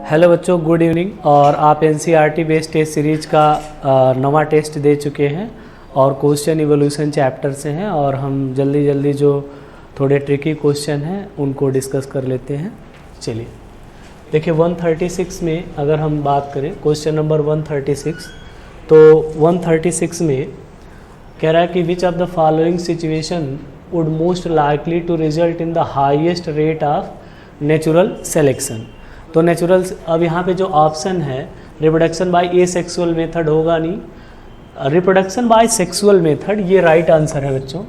Hello बच्चों, good evening. और आप एनसीईआरटी बेस्ड टेस्ट सीरीज का नवा टेस्ट दे चुके हैं और क्वेश्चन इवोल्यूशन चैप्टर से हैं और हम जल्दी जो थोड़े ट्रिकी क्वेश्चन हैं उनको डिस्कस कर लेते हैं। चलिए देखिए 136 में अगर हम बात करें क्वेश्चन नंबर 136, तो 136 में कह रहा है कि which of the following situation would most likely to result in the highest rate of natural selection. तो नेचुरल, अब यहाँ पे जो ऑप्शन है रिप्रोडक्शन बाय एसेक्सुअल मेथड होगा नहीं, रिप्रोडक्शन बाय सेक्सुअल मेथड ये राइट आंसर है बच्चों,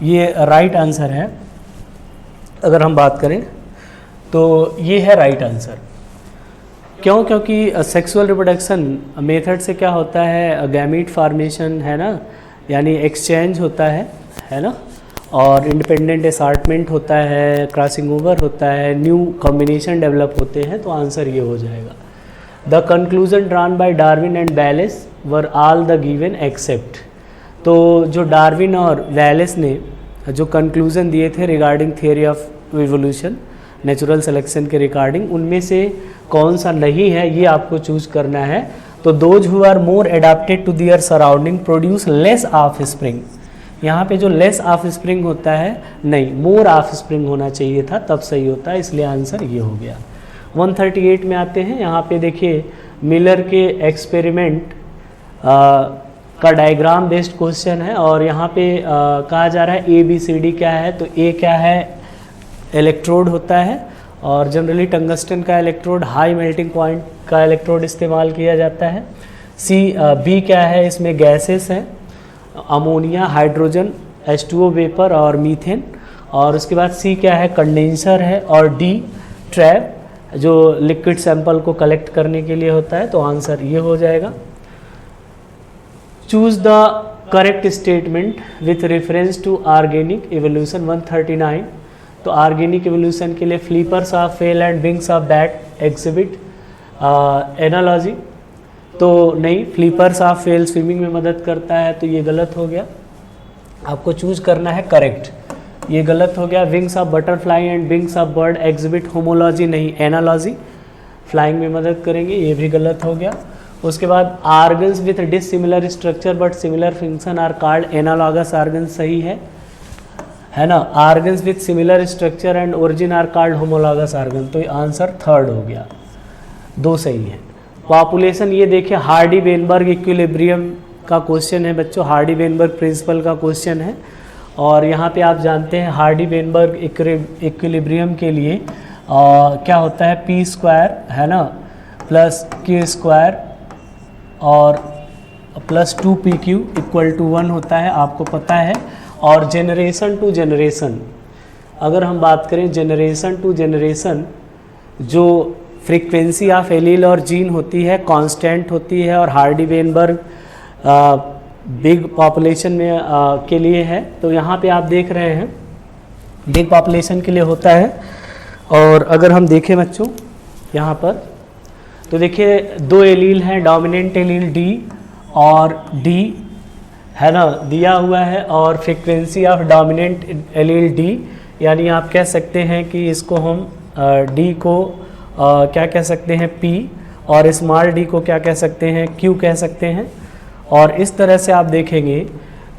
ये राइट आंसर है। अगर हम बात करें तो ये है राइट आंसर। क्यों? क्योंकि सेक्सुअल रिप्रोडक्शन मेथड से क्या होता है, गैमीट फॉर्मेशन है ना, यानी एक्सचेंज होता है ना, और इंडिपेंडेंट असार्टमेंट होता है, क्रॉसिंग ओवर होता है, न्यू कॉम्बिनेशन डेवलप होते हैं। तो आंसर ये हो जाएगा। The conclusion drawn by Darwin and Wallace were all the given except. तो जो डार्विन और वैलेस ने जो कंक्लूजन दिए थे regarding theory of evolution natural selection के रिगार्डिंग, उनमें से कौन सा नहीं है ये आपको चूज करना है। तो those who are more adapted to their surrounding produce less offspring. यहाँ पे जो लेस ऑफ स्प्रिंग होता है, नहीं, मोर ऑफ स्प्रिंग होना चाहिए था, तब सही होता है, इसलिए आंसर ये हो गया। 138 में आते हैं। यहाँ पे देखिए मिलर के एक्सपेरिमेंट का डायग्राम बेस्ड क्वेश्चन है और यहाँ पे कहा जा रहा है ABCD क्या है। तो A क्या है, इलेक्ट्रोड होता है और जनरली टंगस्टन का इलेक्ट्रोड, हाई मेल्टिंग पॉइंट का इलेक्ट्रोड इस्तेमाल किया जाता है। B क्या है, इसमें गैसेस हैं, अमोनिया, हाइड्रोजन, H2O वेपर और मीथेन। और उसके बाद C क्या है, कंडेंसर है। और D ट्रैप, जो लिक्विड सैंपल को कलेक्ट करने के लिए होता है। तो आंसर ये हो जाएगा। Choose the correct statement with reference to organic evolution 139। तो ऑर्गेनिक इवोल्यूशन के लिए flippers of whale and wings of bat exhibit analogy. तो नहीं, फ्लीपर्स ऑफ फेल स्विमिंग में मदद करता है, तो ये गलत हो गया। आपको चूज करना है करेक्ट, ये गलत हो गया। Wings of butterfly and wings of bird exhibit homology, नहीं, एनालॉजी, फ्लाइंग में मदद करेंगे, ये भी गलत हो गया। उसके बाद organs with dissimilar structure but similar function are called analogous organs, सही है ना। Organs with similar structure and origin are called homologous organ. तो आंसर थर्ड हो गया, दो सही है। पॉपुलेशन, ये देखिए हार्डी वेनबर्ग इक्विलिब्रियम का क्वेश्चन है बच्चों, हार्डी वेनबर्ग प्रिंसिपल का क्वेश्चन है। और यहाँ पे आप जानते हैं हार्डी वेनबर्ग इक्विलिब्रियम के लिए क्या होता है, p² है ना प्लस q² और प्लस 2pq इक्वल टू 1 होता है, आपको पता है। और जेनरेशन टू जेनरेशन, अगर हम बात करें जेनरेशन टू जेनरेशन, जो फ्रीक्वेंसी ऑफ एलील और जीन होती है कांस्टेंट होती है और हार्डी वेनबर्ग बिग पॉपुलेशन में के लिए है। तो यहाँ पे आप देख रहे हैं बिग पॉपुलेशन के लिए होता है। और अगर हम देखें बच्चों यहाँ पर, तो देखिए दो एलील हैं, डोमिनेंट एलील D और D है ना दिया हुआ है, और frequency of dominant allele D, यानी आप कह सकते हैं कि इसको हम D को क्या कह सकते हैं P, और स्मॉल d को क्या कह सकते हैं, Q कह सकते हैं। और इस तरह से आप देखेंगे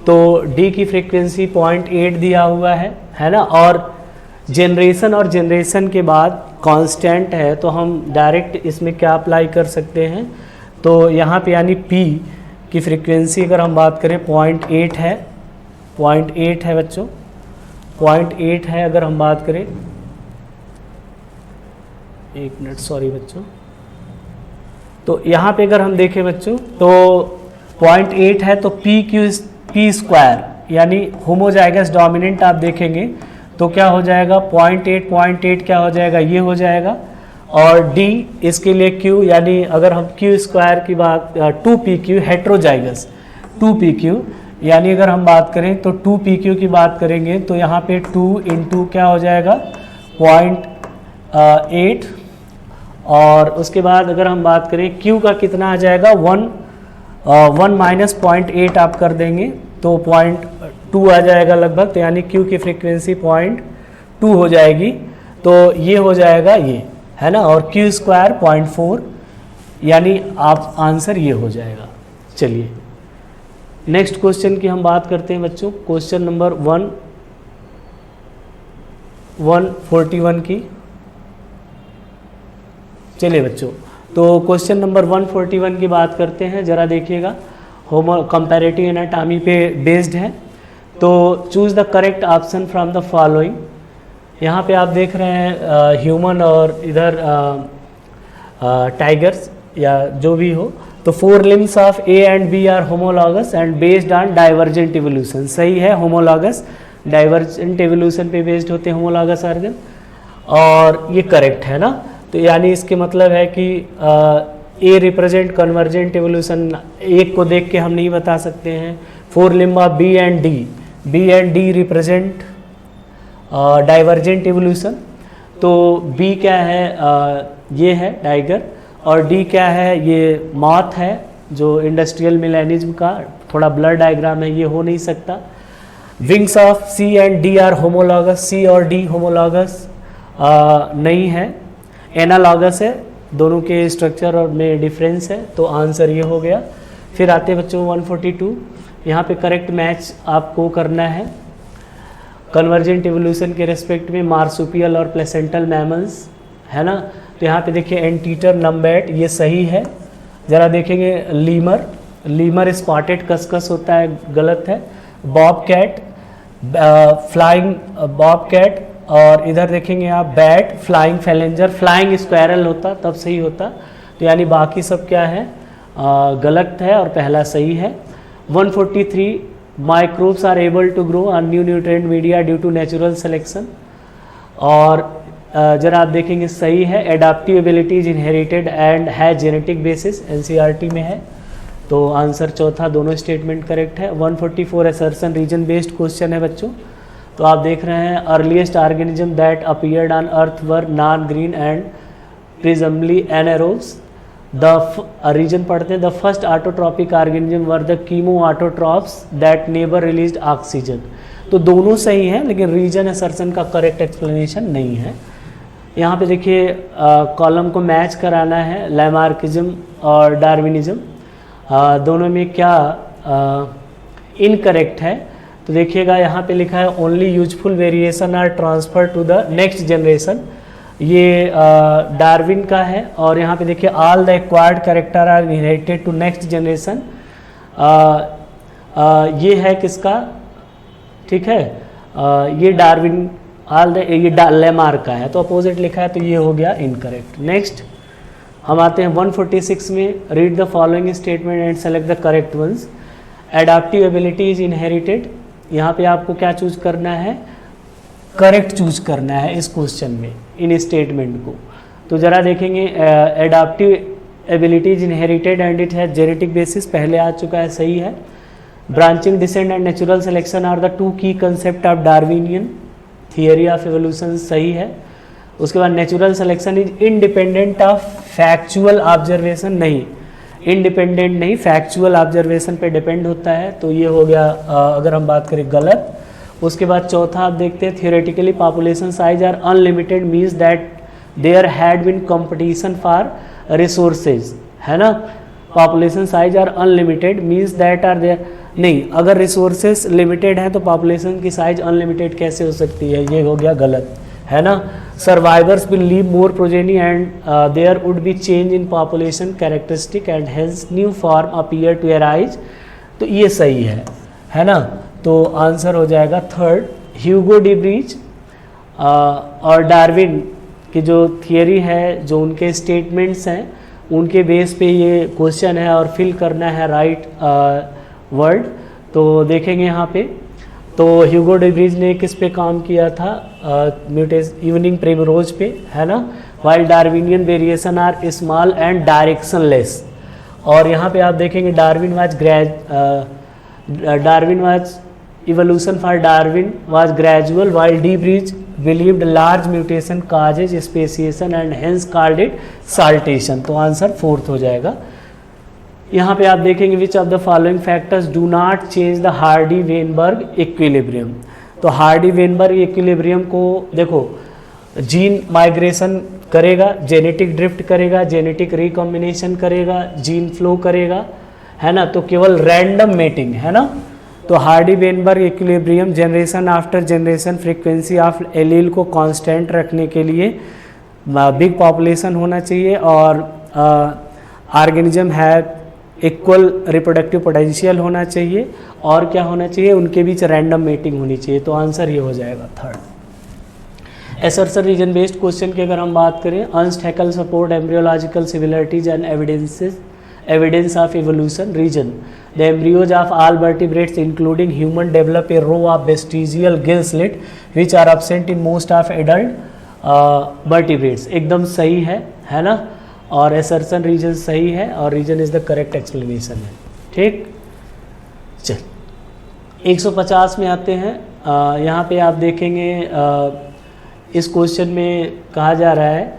तो D की फ्रीक्वेंसी 0.8 दिया हुआ है ना, और जेनरेशन के बाद कांस्टेंट है, तो हम डायरेक्ट इसमें क्या अप्लाई कर सकते हैं। तो यहाँ पे यानी P की फ्रीक्वेंसी अगर हम बात करें 0.8 है, 0.8 है बच्चों, 0.8 है। अगर हम बात करें, एक मिनट, सॉरी बच्चों, तो यहाँ पे अगर हम देखें बच्चों तो 0.8 है, तो p² यानी होमोजाइगस डोमिनेंट आप देखेंगे तो क्या हो जाएगा, 0.8 क्या हो जाएगा, ये हो जाएगा। और D इसके लिए Q, यानी अगर हम q² की बात 2pq हेट्रोजाइगस 2pq, यानी अगर हम बात करें तो 2pq की बात करेंगे तो यहाँ पे 2 × क्या हो जाएगा 0.8। और उसके बाद अगर हम बात करें Q का कितना आ जाएगा 1 माइनस 0.8 आप कर देंगे तो 0.2 आ जाएगा लगभग, तो यानी Q की फ्रीक्वेंसी 0.2 हो जाएगी। तो ये हो जाएगा, ये है ना, और क्यू स्क्वायर 0.4, यानी आप आंसर ये हो जाएगा। चलिए नेक्स्ट क्वेश्चन की हम बात करते हैं बच्चों, क्वेश्चन नंबर 141 की। चलिए बच्चों, तो क्वेश्चन नंबर 141 की बात करते हैं, ज़रा देखिएगा, होमो कंपैरेटिव एनाटॉमी पे बेस्ड है। तो choose the correct option from the following. यहाँ पे आप देख रहे हैं ह्यूमन और इधर टाइगर्स या जो भी हो, तो 4 limbs of A and B are homologous and based on divergent evolution. सही है, होमोलॉगस डाइवर्जेंट इवोल्यूशन पे बेस्ड होते हैं होमोलॉगस ऑर्गन, और ये करेक्ट है ना। तो यानी इसके मतलब है कि ए रिप्रेजेंट कन्वर्जेंट इवोल्यूशन, एक को देख के हम नहीं बता सकते हैं। 4 limb of B and D represent divergent evolution. तो बी क्या है, ये है टाइगर, और डी क्या है, ये मॉथ है जो इंडस्ट्रियल मिलेनिज्म का थोड़ा ब्लर डायग्राम है, ये हो नहीं सकता। Wings of C and D are homologous, C और डी होमोलॉगस नहीं है, एनालॉगस है, दोनों के स्ट्रक्चर और में डिफरेंस है, तो आंसर ये हो गया। फिर आते बच्चों 142, यहाँ पे करेक्ट मैच आपको करना है कन्वर्जेंट इवोल्यूशन के रेस्पेक्ट में मार्सुपियल और प्लेसेंटल मैमल्स, है ना। तो यहाँ पे देखिए एंटीटर नम्बैट, ये सही है। ज़रा देखेंगे लीमर स्पॉटेड कस्कस होता है, गलत है। Bobcat, flying bobcat, और इधर देखेंगे आप bat, flying phalanger, flying squirrel होता तब सही होता। तो यानी बाकी सब क्या है, गलत है और पहला सही है। 143, microbes are able to grow on new nutrient media due to natural selection, और जरा आप देखेंगे सही है। Adaptive ability is inherited and है जेनेटिक बेसिस, एनसीईआरटी में है, तो आंसर चौथा, दोनों स्टेटमेंट करेक्ट है। 144 असर्शन रीजन बेस्ड क्वेश्चन है बच्चों। तो आप देख रहे हैं earliest organism that appeared on earth were non green and presumably anaerobes. The reason पढ़ते हैं, the first autotrophic organism were the chemo autotrophs that never released oxygen. तो दोनों सही हैं, लेकिन रीजन असर्शन का करेक्ट एक्सप्लेनेशन नहीं है। यहाँ पे देखिए कॉलम को मैच कराना है, लैमार्किज्म और डार्विनिज्म, दोनों में क्या इनकरेक्ट है। तो देखिएगा यहाँ पे लिखा है only useful variation are transfer to the next generation, ये डार्विन का है। और यहाँ पे देखिए all the acquired character are inherited to next generation, ये है किसका, ठीक है, ये डार्विन, ऑल द ये लेमार्क का है, तो अपोजिट लिखा है, तो ये हो गया इनकरेक्ट। नेक्स्ट हम आते हैं 146 में, read the following statement and select the correct ones. Adaptive ability is inherited, यहाँ पे आपको क्या चूज करना है, करेक्ट चूज करना है इस क्वेश्चन में, इन स्टेटमेंट को। तो जरा देखेंगे adaptive ability is inherited and it has genetic basis, पहले आ चुका है, सही है। Branching descent and natural selection are the 2 key concept of Darwinian theory of evolution, सही है। उसके बाद natural selection is independent of factual observation, नहीं, इंडिपेंडेंट नहीं, फैक्चुअल ऑब्जर्वेशन पे डिपेंड होता है, तो ये हो गया अगर हम बात करें गलत। उसके बाद चौथा आप देखते हैं, theoretically population size are unlimited means that there had been competition for resources, है ना। Population size are unlimited means that are there, नहीं, अगर रिसोर्सेज लिमिटेड हैं तो पॉपुलेशन की साइज अनलिमिटेड कैसे हो सकती है, ये हो गया गलत, है ना। Survivors will leave more progeny and there would be change in population characteristic and hence new form appear to arise, तो ये सही है ना। तो आंसर हो जाएगा थर्ड। ह्यूगो डिब्रीज और डार्विन की जो थियरी है, जो उनके स्टेटमेंट्स हैं, उनके बेस पे ये क्वेश्चन है और फिल करना है राइट वर्ड। तो देखेंगे यहाँ पे, तो ह्यूगो डिब्रीज ने किस पे काम किया था, म्यूटेस इवनिंग प्रिमरोज पे, है ना। While Darwinian variation are small and directionless, और यहाँ पे आप देखेंगे Darwin was evolution for Darwin was gradual while DeBrij believed large mutation causes speciation and hence called it saltation, तो आंसर फोर्थ हो जाएगा। यहाँ पे आप देखेंगे which of the following factors do not change the Hardy Weinberg equilibrium, तो Hardy Weinberg equilibrium को देखो, जीन माइग्रेशन करेगा, जेनेटिक ड्रिफ्ट करेगा, जेनेटिक रिकॉम्बिनेशन करेगा, जीन फ्लो करेगा, है ना, तो केवल रैंडम मेटिंग, है ना। तो Hardy Weinberg equilibrium, generation after generation frequency of allele को कांस्टेंट रखने के लिए बिग पॉपुलेशन होना चाहिए और organism have equal reproductive potential होना चाहिए और क्या होना चाहिए, उनके बीच रैंडम मेटिंग होनी चाहिए। तो आंसर ये हो जाएगा third. Assertion reason based question की अगर हम बात करें, Ernst Haeckel support embryological similarities and evidence of evolution region. The embryos of all vertebrates including human develop a row of vestigial gill slit which are absent in most of adult vertebrates. एकदम सही है ना, और assertion region सही है और region is the correct explanation है, ठीक। चल 150 में आते हैं। यहाँ पे आप देखेंगे इस क्वेश्चन में कहा जा रहा है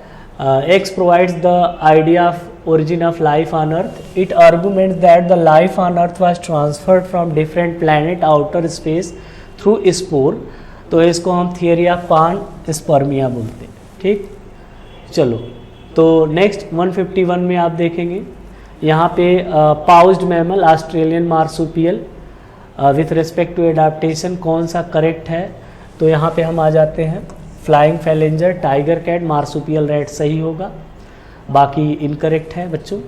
X provides the idea of origin of life on earth. It arguments that the life on earth was transferred from different planet outer space through spore. तो इसको हम थियरी ऑफ पान स्पर्मिया बोलते हैं, ठीक। चलो तो नेक्स्ट 151 में आप देखेंगे यहाँ पे pouched mammal Australian marsupial with respect to adaptation कौन सा करेक्ट है, तो यहाँ पे हम आ जाते हैं flying phalanger, tiger cat, marsupial rat सही होगा, बाकी इनकरेक्ट है बच्चों।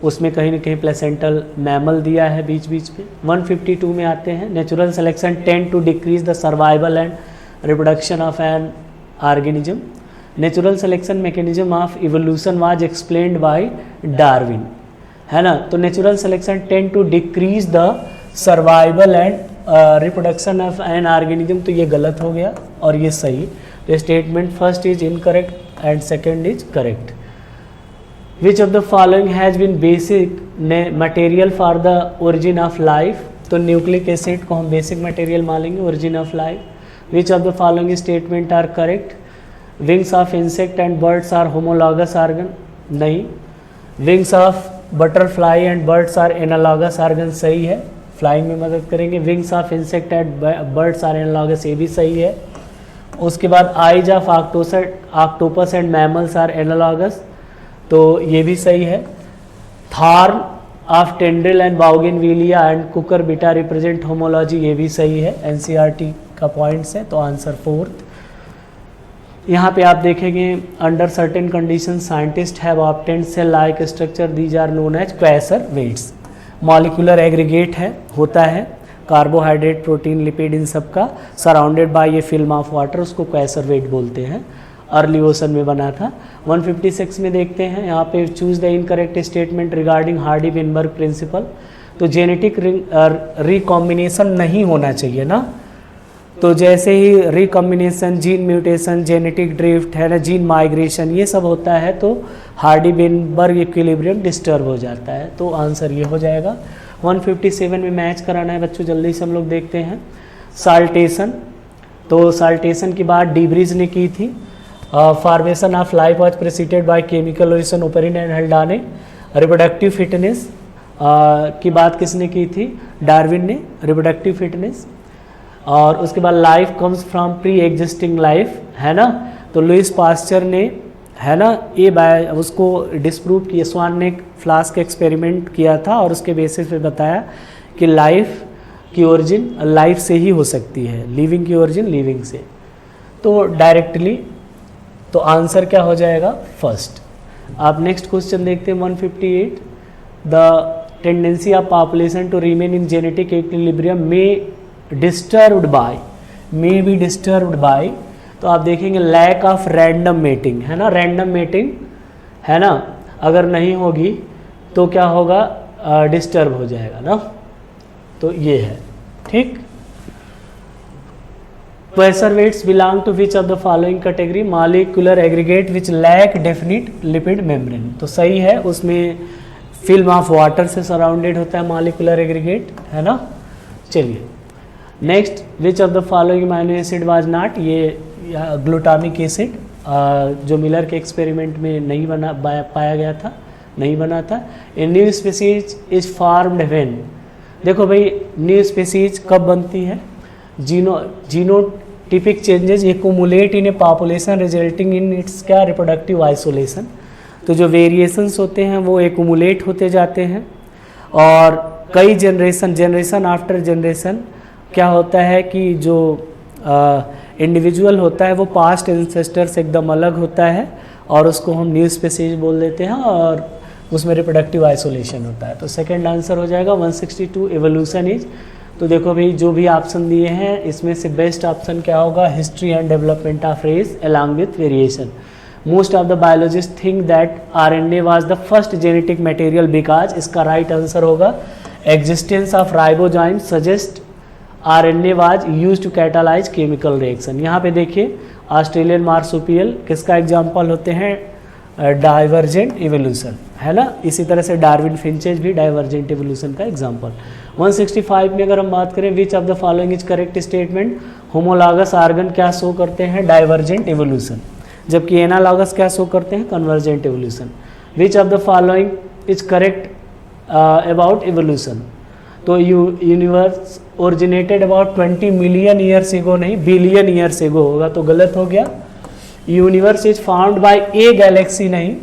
उसमें कहीं ना कहीं प्लेसेंटल मैमल दिया है बीच बीच में। 152 में आते हैं, natural selection tend to decrease the survival and reproduction of an organism. Natural selection mechanism of evolution was explained by Darwin, है ना। तो natural selection tend to decrease the survival and reproduction of an organism, तो ये गलत हो गया और ये सही। तो statement first is incorrect and second is correct. Which of the following has been basic material for the origin of life, तो न्यूक्लिक एसिड को हम बेसिक मटेरियल मानेंगे origin of life. Which of the following statement are correct, wings of insect and birds are homologous organ, नहीं। Wings of butterfly and birds are analogous organ, सही है, flying में मदद करेंगे। Wings of insect and birds are analogous, ये भी सही है। उसके बाद eyes of octopus and mammals are analogous, तो ये भी सही है। Thorn of tendril and बाउगेनविलिया and cucurbita represent homology, ये भी सही है, एनसीईआरटी का पॉइंट्स है, तो आंसर फोर्थ। यहाँ पे आप देखेंगे under certain condition scientist have obtained cell like structure, these are known as coacervates. Molecular aggregate है, होता है, कार्बोहाइड्रेट, प्रोटीन, लिपिड, इन सब का सराउंडेड बाय ये फिल्म ऑफ वाटर, उसको क्वेसर वेट बोलते हैं, अर्ली ओशन में बना था। 156 में देखते हैं, यहाँ पे choose the incorrect statement regarding Hardy Weinberg principle, तो जेनेटिक रिकॉम्बिनेशन नहीं होना चाहिए ना, तो जैसे ही recombination, gene mutation, genetic drift, है ना, जीन माइग्रेशन, ये सब होता है तो हार्डी वेनबर्ग इक्विलिब्रियम डिस्टर्ब हो जाता है, तो आंसर ये हो जाएगा। 157 में मैच कराना है बच्चों, जल्दी से हम लोग देखते हैं। साल्टेशन, तो साल्टेशन की बात डीब्रीज ने की थी। Formation of life was preceded by chemical origin Oparin and Haldane. Reproductive fitness की बात किसने की थी, डार्विन ने, रिप्रोडक्टिव फिटनेस। और उसके बाद life comes from pre existing life, है ना, तो लुइस पास्चर ने, है ना, ये उसको डिस्प्रूव किया, स्वान ने फ्लास्क एक्सपेरिमेंट किया था और उसके बेसिस पे बताया कि लाइफ की ओरिजिन लाइफ से ही हो सकती है, लिविंग की ओरिजिन लिविंग से, तो डायरेक्टली, तो आंसर क्या हो जाएगा, फर्स्ट। आप नेक्स्ट क्वेश्चन देखते हैं 158, the tendency of population to remain in genetic equilibrium में disturbed by, may be disturbed by, तो आप देखेंगे लैक ऑफ रैंडम मेटिंग, है ना, रैंडम मेटिंग, है ना, अगर नहीं होगी तो क्या होगा, डिस्टर्ब हो जाएगा ना, तो ये है, ठीक। Coacervates belong to which of the following category, molecular aggregate which lack definite lipid membrane, तो सही है, उसमें फिल्म ऑफ वाटर से सराउंडेड होता है मॉलिक्यूलर एग्रीगेट, है ना। चलिए next, which of the following amino acid was not, ये ग्लूटामिक एसिड जो मिलर के एक्सपेरिमेंट में नहीं पाया गया था, नहीं बना था। A new species is formed when, देखो भाई न्यू स्पीसीज कब बनती है, टिपिक changes accumulate in a population resulting in its क्या रिप्रोडक्टिव आइसोलेशन। तो जो वेरिएशंस होते हैं वो एक्यूमुलेट होते जाते हैं और कई जनरेशन आफ्टर जनरेशन क्या होता है कि जो इंडिविजुअल होता है वो पास्ट एंसेस्टर से एकदम अलग होता है और उसको हम न्यू स्पीशीज बोल देते हैं और उसमें रिप्रोडक्टिव आइसोलेशन होता है। तो सेकंड आंसर हो जाएगा 162 एवोल्यूशन इज। तो देखो भाई जो भी ऑप्शन दिए हैं इसमें से बेस्ट ऑप्शन क्या होगा, history and development of race along with variation. Most of the biologist think that RNA was the first genetic material because, इसका राइट आंसर होगा existence of ribozyme suggest RNA was use to catalyse chemical reaction. यहाँ पे देखिए Australian marsupial किसका example होते हैं, divergent evolution, है ना। इसी तरह से डार्विन फिंचेज भी डाइवर्जेंट इवोल्यूशन का एग्जाम्पल। 165 में अगर हम बात करें which of the following is correct statement, homologous organ क्या शो करते हैं, डाइवर्जेंट इवोल्यूशन, जबकि एनालॉगस क्या शो करते हैं, convergent evolution. Which of the following is correct about evolution, तो universe originated about 20 million years ago, नहीं बिलियन ईयर्स एगो होगा तो गलत हो गया। Universe is found by A Galaxy, नहीं,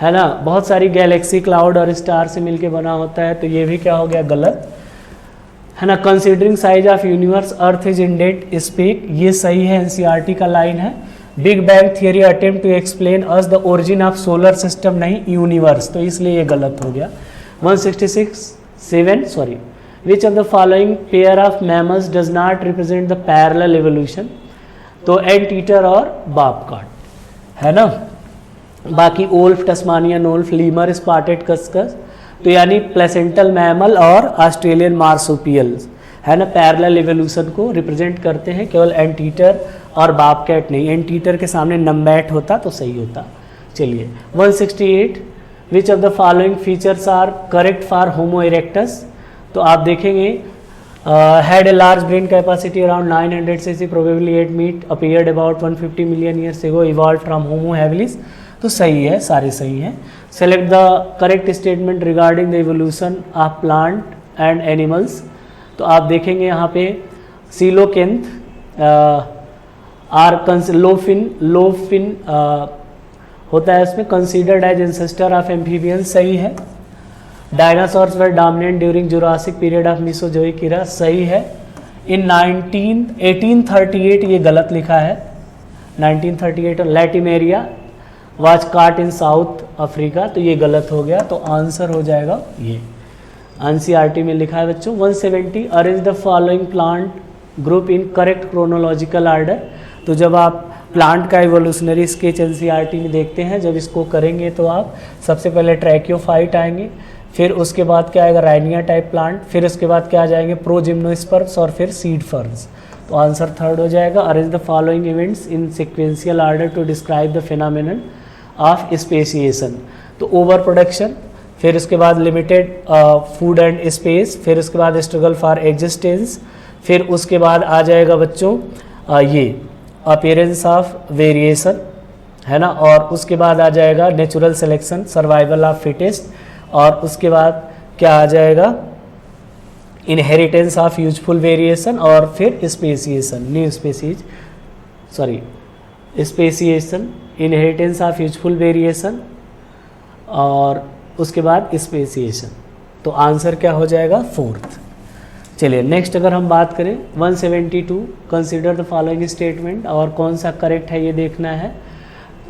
है ना, बहुत सारी गैलेक्सी क्लाउड और स्टार से मिलके बना होता है तो ये भी क्या हो गया, गलत, है ना। Considering size of universe earth is indeed speck, ये सही है, NCERT का लाइन है। Big bang theory attempt to explain us the origin of solar system, नहीं यूनिवर्स, तो इसलिए ये गलत हो गया। 166 which of the following pair of mammals does not represent the parallel evolution, तो एंटीटर और बापकाट, है ना। बाकी wolf, Tasmanian wolf, lemur, spotted cuscus, तो यानी प्लेसेंटल मैमल और ऑस्ट्रेलियन मार्सुपियल्स, है ना, पैरेलल एवोल्यूशन को रिप्रेजेंट करते हैं, केवल एंटीटर और बापकैट नहीं, एंटीटर के सामने नम्बैट होता तो सही होता। चलिए 168 which of the following features are correct for Homo erectus, तो आप देखेंगे had a large brain capacity around 900 cc, probably ate meat, appeared about 150 million years ago, evolved from Homo habilis, तो सही है, सारे सही हैं। Select the correct statement regarding the evolution of plant and animals, तो आप देखेंगे यहाँ पे coelacanth are लोफिन होता है उसमें, considered as ancestor of amphibians, सही है। Dinosaurs were dominant during Jurassic period of Mesozoic era, सही है। इन 1838 ये गलत लिखा है, 1938 लैटिमेरिया वाज काट इन साउथ अफ्रीका, तो ये गलत हो गया, तो आंसर हो जाएगा ये। NCERT में लिखा है बच्चों। 170 arrange the following plant group in correct chronological order, तो जब आप प्लांट का इवोल्यूशनरी स्केच NCERT में देखते हैं, जब इसको करेंगे तो आप सबसे पहले ट्रैकियोफाइट आएंगे, फिर उसके बाद क्या आएगा, राइनिया टाइप प्लांट, फिर उसके बाद क्या आ जाएंगे, प्रोजिम्नोस्पर्म्स और फिर सीड फर्न्स, तो आंसर थर्ड हो जाएगा। Arrange the following events in sequential order to describe the phenomenon of speciation, तो ओवर प्रोडक्शन, फिर उसके बाद लिमिटेड फूड एंड स्पेस, फिर उसके बाद स्ट्रगल फॉर एग्जिस्टेंस, फिर उसके बाद आ जाएगा बच्चों ये अपीयरेंस ऑफ वेरिएशन, है ना, और उसके बाद आ जाएगा natural selection, survival of fittest, और उसके बाद क्या आ जाएगा, इनहेरिटेंस ऑफ यूजफुल वेरिएशन, और फिर speciation, new species, speciation, inheritance of useful variation, और उसके बाद स्पेसिएशन, तो आंसर क्या हो जाएगा, फोर्थ। चलिए नेक्स्ट अगर हम बात करें 172 कंसीडर द फॉलोइंग स्टेटमेंट, और कौन सा करेक्ट है ये देखना है।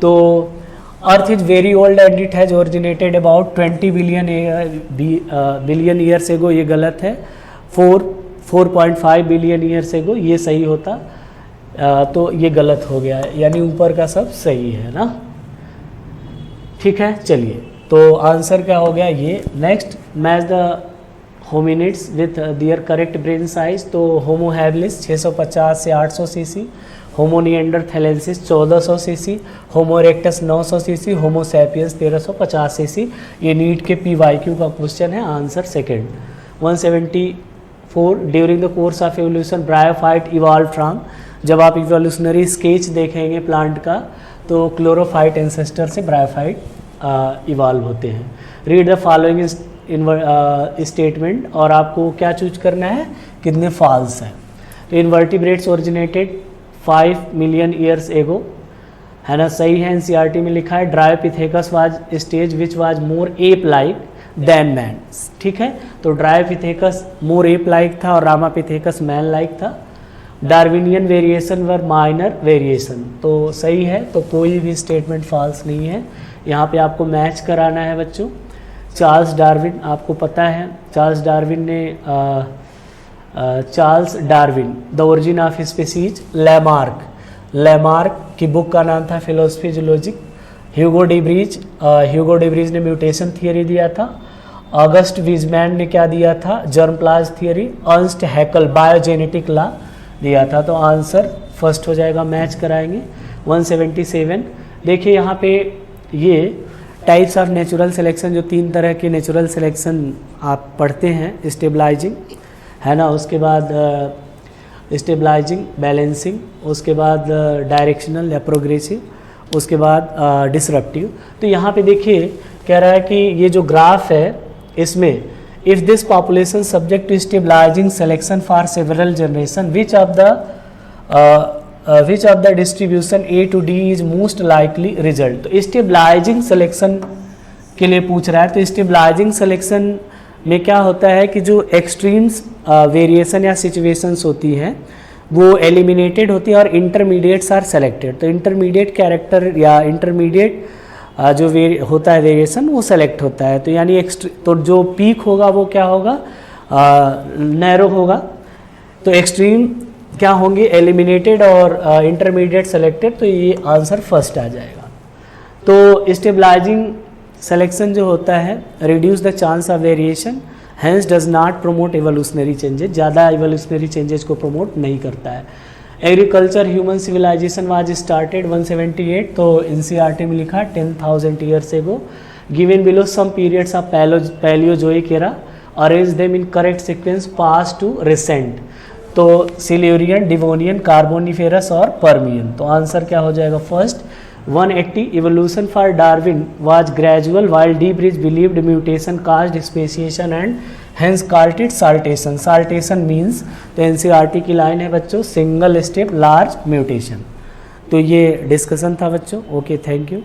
तो earth is very old and it has originated about 20 billion years ago, ये गलत है। 4.5 बिलियन ईयर्स एगो, ये सही होता, तो ये गलत हो गया है, यानी ऊपर का सब सही है ना, ठीक है। चलिए तो आंसर क्या हो गया ये। Next match the hominids with their correct brain size, तो होमो हैबिलिस 650 से 800 cc, Homo neanderthalensis 1400 cc, Homo erectus 900 cc, Homo sapiens 1350 cc. ये नीट के PYQ का क्वेश्चन है, answer second. 174 during the course of evolution bryophyte evolve from, जब आप evolutionary sketch देखेंगे plant का तो क्लोरोफाइट एंसेस्टर से ब्रायोफाइट इवॉल्व होते हैं। रीड द फॉलोइंग स्टेटमेंट, और आपको क्या चूज करना है, कितने फॉल्स हैं। तो इनवर्टिब्रेट्स ओरिजिनेटेड 5 मिलियन ईयर्स एगो, है ना, सही है। एनसीईआरटी में लिखा है Dryopithecus was stage which was more ape like than man, ठीक है। तो ड्रायोपिथेकस मोर एप लाइक था और रामापिथेकस मैन लाइक था। Darwinian variation were minor variation, तो सही है, तो कोई भी स्टेटमेंट फॉल्स नहीं है। यहाँ पे आपको मैच कराना है बच्चों। चार्ल्स डार्विन, आपको पता है चार्ल्स डार्विन ने Charles Darwin the origin of species, Lamarck की बुक का नाम था फिलोसफी जूलॉजिक। ह्यूगो डिब्रीज ने म्यूटेशन थियरी दिया था। ऑगस्ट वीजमैन ने क्या दिया था, जर्मप्लाज थियरी। अर्नस्ट हैकल बायोजेनेटिक लॉ दिया था। तो आंसर फर्स्ट हो जाएगा, मैच कराएंगे। 177। देखिए यहाँ पे ये टाइप्स ऑफ नेचुरल सिलेक्शन, जो 3 तरह के नेचुरल सिलेक्शन आप पढ़ते हैं, स्टेबलाइजिंग, है ना, उसके बाद स्टेबलाइजिंग, बैलेंसिंग, उसके बाद डायरेक्शनल या प्रोग्रेसिव, उसके बाद डिसरप्टिव। तो यहाँ पे देखिए कह रहा है कि ये जो ग्राफ है इसमें if this population subject to stabilising selection for several generation which of the डिस्ट्रीब्यूशन A to D is most likely result. तो स्टेबलाइजिंग सिलेक्शन के लिए पूछ रहा है। तो स्टेबलाइजिंग सिलेक्शन में क्या होता है कि जो एक्सट्रीम्स वेरिएशन या सिचुएशंस होती हैं वो एलिमिनेटेड होती है और इंटरमीडिएट्स आर सेलेक्टेड। तो इंटरमीडिएट कैरेक्टर या इंटरमीडिएट जो होता है वेरिएशन वो सेलेक्ट होता है। तो यानी तो जो पीक होगा वो क्या होगा, नैरो होगा। तो एक्सट्रीम क्या होंगे, एलिमिनेटेड और इंटरमीडिएट सेलेक्टेड। तो ये आंसर फर्स्ट आ जाएगा। तो स्टेबलाइजिंग सिलेक्शन जो होता है reduce the chance of variation, hence does not promote evolutionary changes, ज़्यादा एवोल्यूशनरी चेंजेस को प्रमोट नहीं करता है। Agriculture human civilisation was started 178। तो एनसीईआरटी में लिखा 10,000 years ago. Given below some periods of Palaeozoic era, arrange them in correct sequence past to recent. तो Silurian, Devonian, Carboniferous और पर्मियन। तो आंसर क्या हो जाएगा first. 180 evolution for Darwin was gradual while De Vries believed mutation caused speciation and hence called it saltation. Saltation means, तो NCERT की line है बच्चों, सिंगल स्टेप लार्ज म्यूटेशन। तो ये डिस्कशन था बच्चों। Okay, thank you.